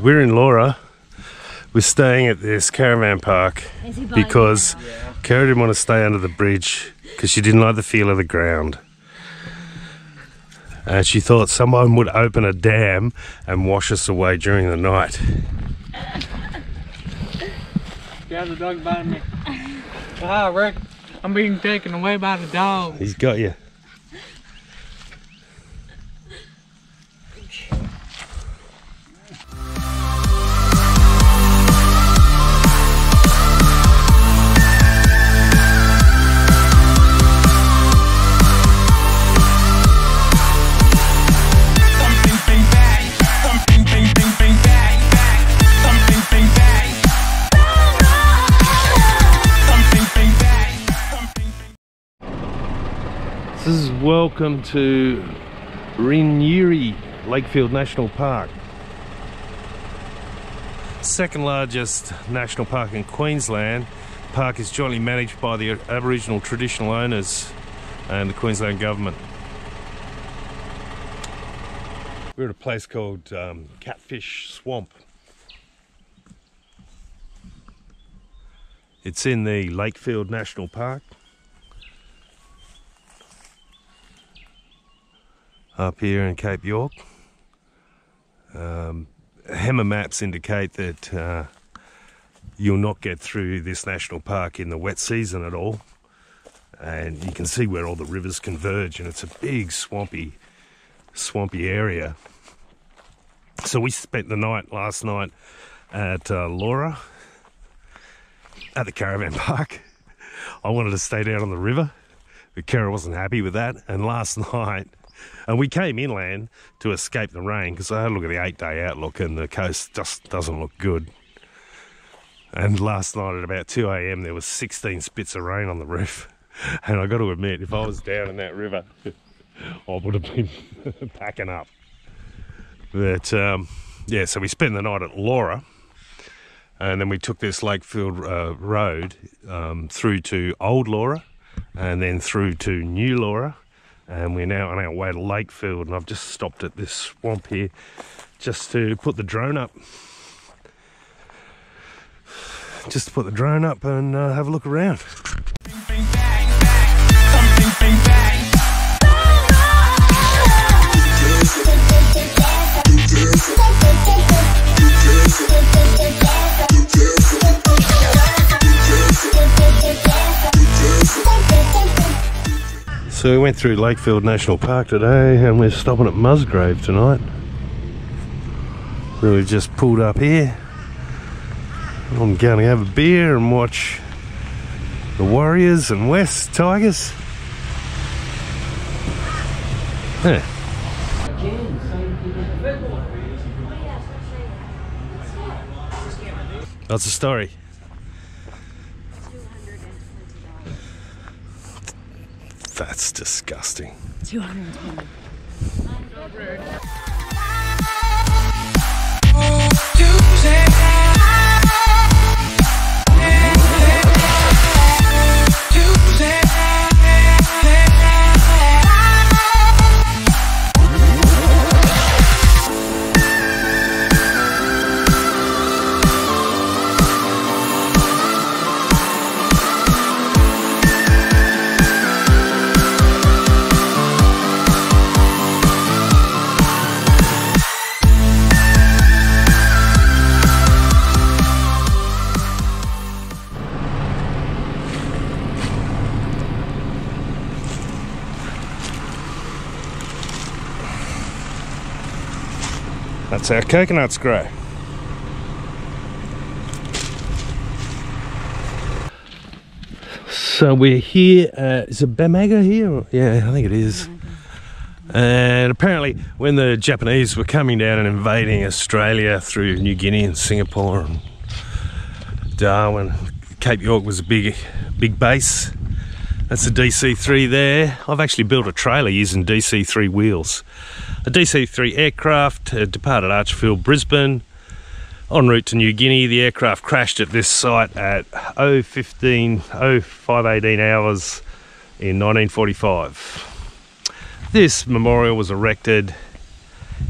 We're in Laura. We're staying at this caravan park because Kara didn't want to stay under the bridge because she didn't like the feel of the ground. And she thought someone would open a dam and wash us away during the night. Yeah, the dog biting me. Ah, Rick, I'm being taken away by the dog. He's got you. This is welcome to Rinyuri Lakefield National Park. Second largest national park in Queensland. The park is jointly managed by the Aboriginal traditional owners and the Queensland government. We're at a place called Catfish Swamp. It's in the Lakefield National Park. Up here in Cape York. Hammer maps indicate that you'll not get through this national park in the wet season at all, and you can see where all the rivers converge, and it's a big swampy area. So we spent the night last night at Laura at the caravan park. I wanted to stay down on the river, but Kara wasn't happy with that, and last night and we came inland to escape the rain because I had a look at the 8-day outlook and the coast just doesn't look good. And last night at about 2 AM there was 16 spits of rain on the roof. And I got to admit, if I was down in that river, I would have been packing up. But yeah, so we spent the night at Laura. And then we took this Lakefield road through to Old Laura and then through to New Laura. And we're now on our way to Lakefield, and I've just stopped at this swamp here just to put the drone up. Just to put the drone up and have a look around. So we went through Lakefield National Park today and we're stopping at Musgrave tonight. Really just pulled up here. I'm going to have a beer and watch the Warriors and West Tigers. Yeah. That's the story. That's disgusting. 220. That's how coconuts grow. So we're here, is it Bamaga here? Yeah, I think it is. And apparently when the Japanese were coming down and invading Australia through New Guinea and Singapore and Darwin, Cape York was a big base. That's a DC-3 there. I've actually built a trailer using DC-3 wheels. A DC-3 aircraft departed Archfield, Brisbane. En route to New Guinea, the aircraft crashed at this site at 05:18 hours in 1945. This memorial was erected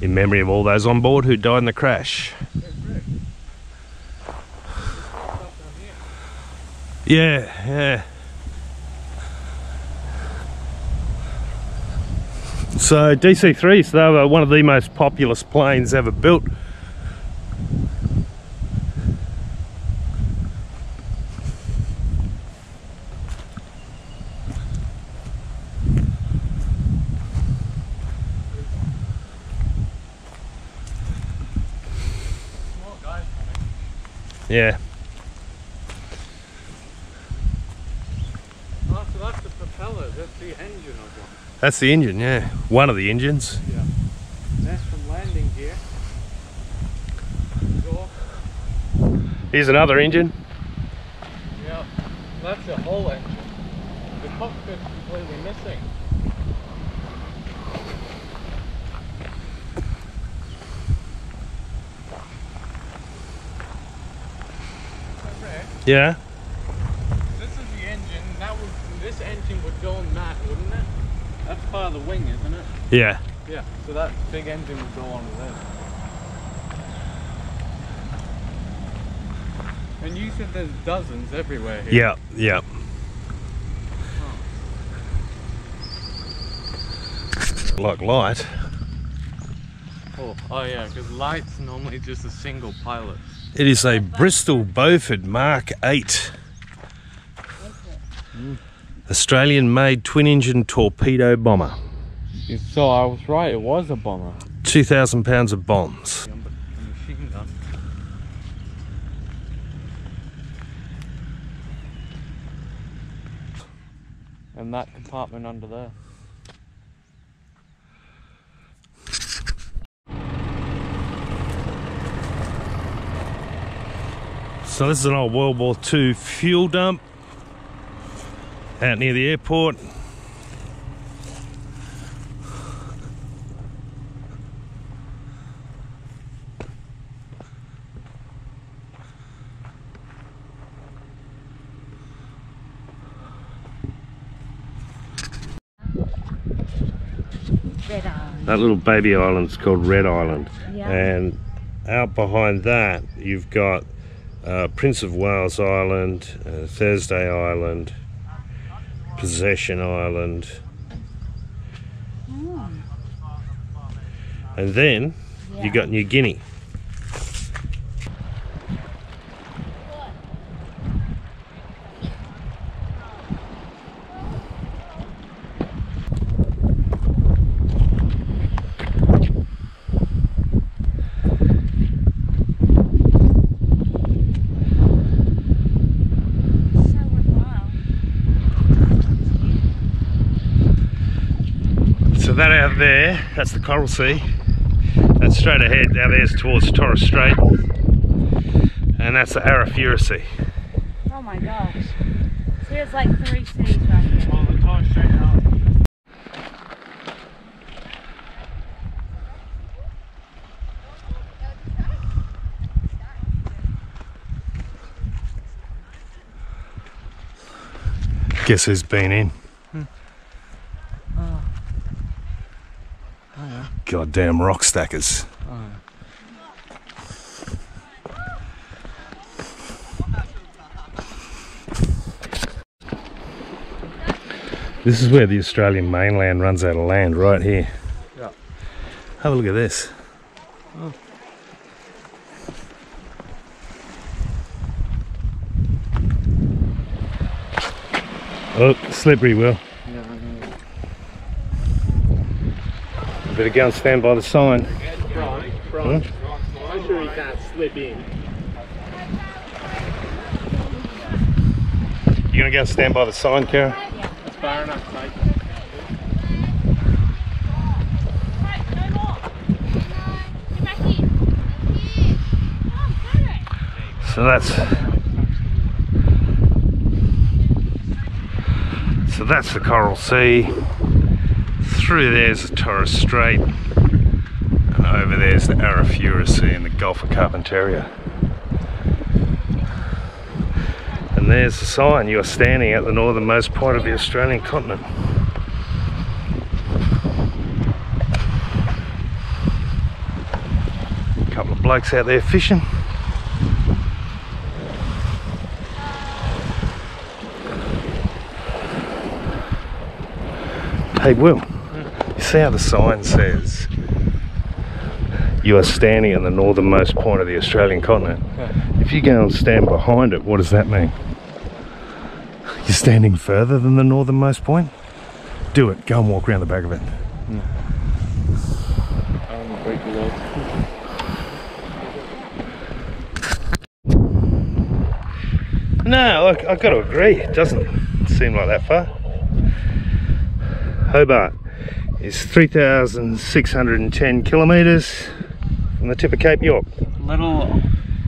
in memory of all those on board who died in the crash. Yeah, yeah. So DC-3s, they were one of the most populous planes ever built. Yeah. Oh, so that's the propeller, that's the engine of one. That's the engine, yeah. One of the engines. Yeah. That's from landing gear. Go. Here's another engine. Yeah, that's the whole engine. The cockpit's completely missing. Yeah. This is the engine. This engine would go on that, wouldn't it? That's part of the wing, isn't it? Yeah. Yeah. So that big engine would go on there. And you said there's dozens everywhere here. Yeah, yeah. Like light. Oh yeah, because light's normally just a single pilot. It is a Bristol Beaufort Mark 8. Australian-made twin-engine torpedo bomber. So I was right, it was a bomber. 2,000 pounds of bombs. A machine gun. And that compartment under there. So this is an old World War II fuel dump out near the airport. Red Island. That little baby island is called Red Island. Yeah. And out behind that you've got Prince of Wales Island, Thursday Island, Possession Island, and then you got New Guinea. So that out there, that's the Coral Sea. That's straight ahead, out there's towards Torres Strait. And that's the Arafura Sea. Oh my gosh. So there's like 3 cities right here. Well, the Torres Strait out. Guess who's been in? Oh yeah. Goddamn rock stackers. Oh, yeah. This is where the Australian mainland runs out of land, right here. Yeah. Have a look at this. Oh. Oh, slippery, Will. Yeah, I know. Better go and stand by the sign. Front. I'm sure he can't slip in. You gonna go and stand by the sign, Kara? That's far enough, mate. So that's the Coral Sea. Through there's the Torres Strait, and over there's the Arafura Sea and the Gulf of Carpentaria. And there's the sign. You are standing at the northernmost point of the Australian continent. A couple of blokes out there fishing. Hey Will, you see how the sign says you are standing at the northernmost point of the Australian continent? Yeah. If you go and stand behind it, what does that mean? You're standing further than the northernmost point? Do it, go and walk around the back of it. No. I don't want to break the law. No, I've got to agree, it doesn't seem like that far. Hobart is 3,610 kilometres from the tip of Cape York. Little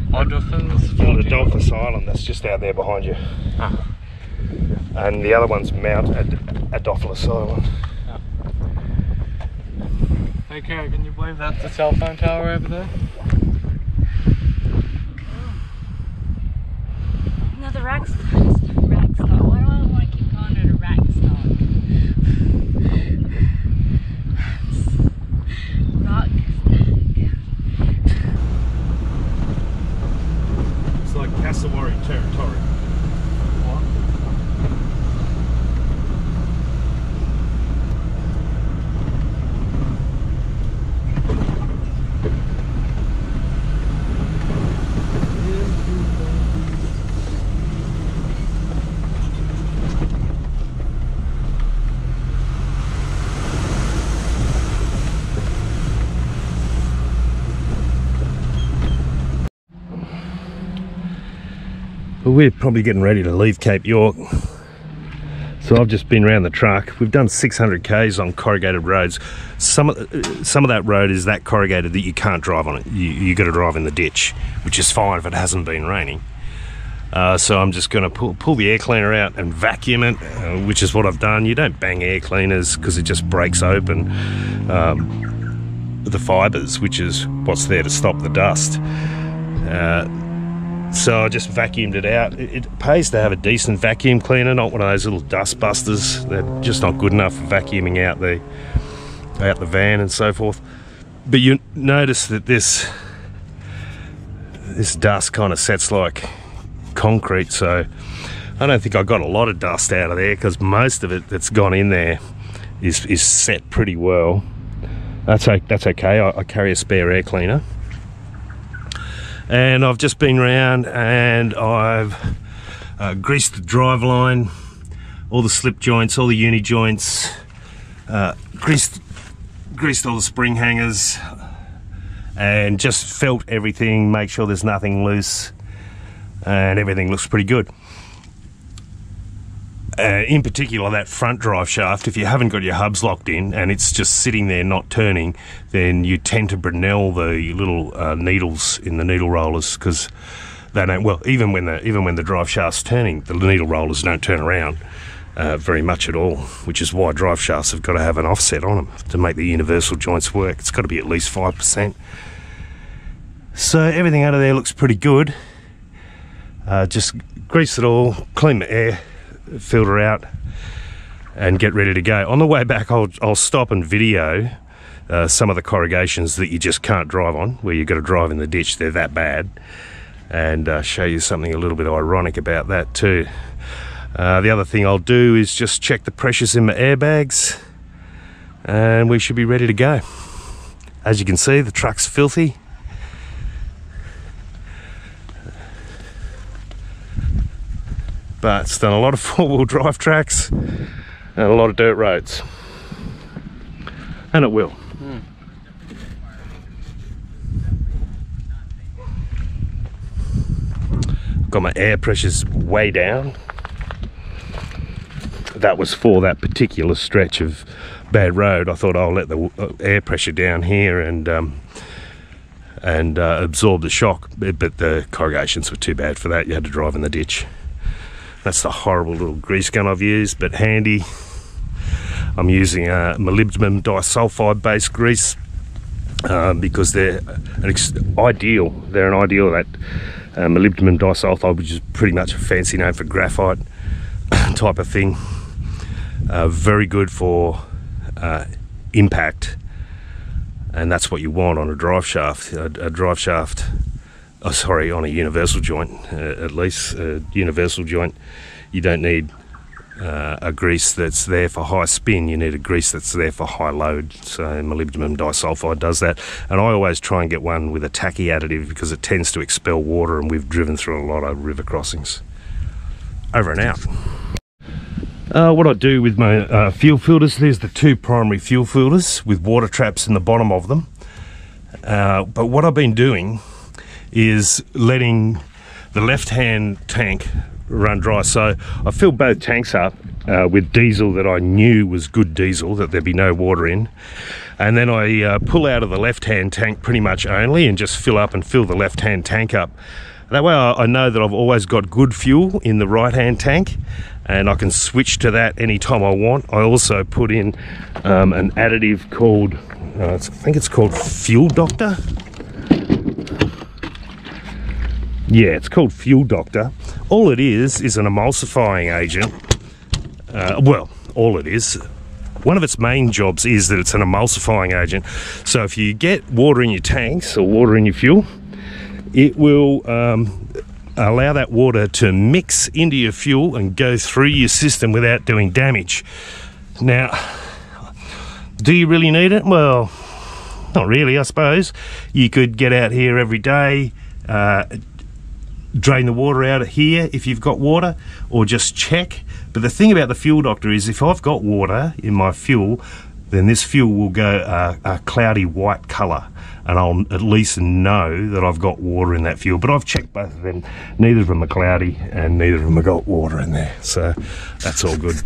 Odolphins. Little Adolphus Island, that's just out there behind you. Ah. And the other one's Mount Adolphus Island. Ah. Hey Kara, can you believe that's the cell phone tower over there? Another rack stop. Why do I want to keep calling it a rack stop? Rock stack. It's like Cassowary territory. What? Well, we're probably getting ready to leave Cape York. So I've just been around the truck. We've done 600 k's on corrugated roads. Some of that road is that corrugated that you can't drive on it. You got to drive in the ditch, which is fine if it hasn't been raining. So I'm just going to pull the air cleaner out and vacuum it, which is what I've done. You don't bang air cleaners because it just breaks open the fibres, which is what's there to stop the dust. So I just vacuumed it out. It pays to have a decent vacuum cleaner, not one of those little dust busters. They're just not good enough for vacuuming out the van and so forth. But you notice that this dust kind of sets like concrete, so I don't think I got a lot of dust out of there because most of it that's gone in there is set pretty well. That's okay. I carry a spare air cleaner. And I've just been round and I've greased the driveline, all the slip joints, all the uni joints, greased all the spring hangers, and just felt everything, make sure there's nothing loose, and everything looks pretty good. In particular, that front drive shaft, if you haven't got your hubs locked in and it's just sitting there not turning, then you tend to Brunel the little needles in the needle rollers, because they don't, well, even when the drive shaft's turning, the needle rollers don't turn around very much at all, which is why drive shafts have got to have an offset on them to make the universal joints work. It's got to be at least 5%. So everything out of there looks pretty good. Just grease it all, clean the air filter out, and get ready to go. On the way back, I'll stop and video some of the corrugations that you just can't drive on, where you've got to drive in the ditch. They're that bad, and show you something a little bit ironic about that too. The other thing I'll do is just check the pressures in my airbags, and we should be ready to go. As you can see, the truck's filthy. But it's done a lot of four-wheel drive tracks and a lot of dirt roads. And it will. Got my air pressures way down. That was for that particular stretch of bad road. I thought I'll let the air pressure down here and absorb the shock. But the corrugations were too bad for that. You had to drive in the ditch. That's the horrible little grease gun I've used, but handy. I'm using a molybdenum disulfide based grease because they're an ideal. They're an ideal, that molybdenum disulfide, which is pretty much a fancy name for graphite type of thing. Very good for impact, and that's what you want on a drive shaft. A drive shaft. Oh, sorry, on a universal joint, at least a universal joint, you don't need a grease that's there for high spin. You need a grease that's there for high load. So molybdenum disulfide does that. And I always try and get one with a tacky additive because it tends to expel water, and we've driven through a lot of river crossings. Over and out. What I do with my fuel filters, there's the two primary fuel filters with water traps in the bottom of them. But what I've been doing is letting the left-hand tank run dry. So I filled both tanks up with diesel that I knew was good diesel, that there'd be no water in. And then I pull out of the left-hand tank pretty much only and just fill up and fill the left-hand tank up. That way I know that I've always got good fuel in the right-hand tank, and I can switch to that anytime I want. I also put in an additive called, I think it's called Fuel Doctor. Yeah, it's called Fuel Doctor. All it is an emulsifying agent. Well, all it is. One of its main jobs is that it's an emulsifying agent. So if you get water in your tanks or water in your fuel, it will allow that water to mix into your fuel and go through your system without doing damage. Now, do you really need it? Well, not really, I suppose. You could get out here every day, drain the water out of here if you've got water, or just check. But the thing about the Fuel Doctor is if I've got water in my fuel, then this fuel will go a cloudy white colour, and I'll at least know that I've got water in that fuel. But I've checked both of them. Neither of them are cloudy and neither of them have got water in there. So that's all good.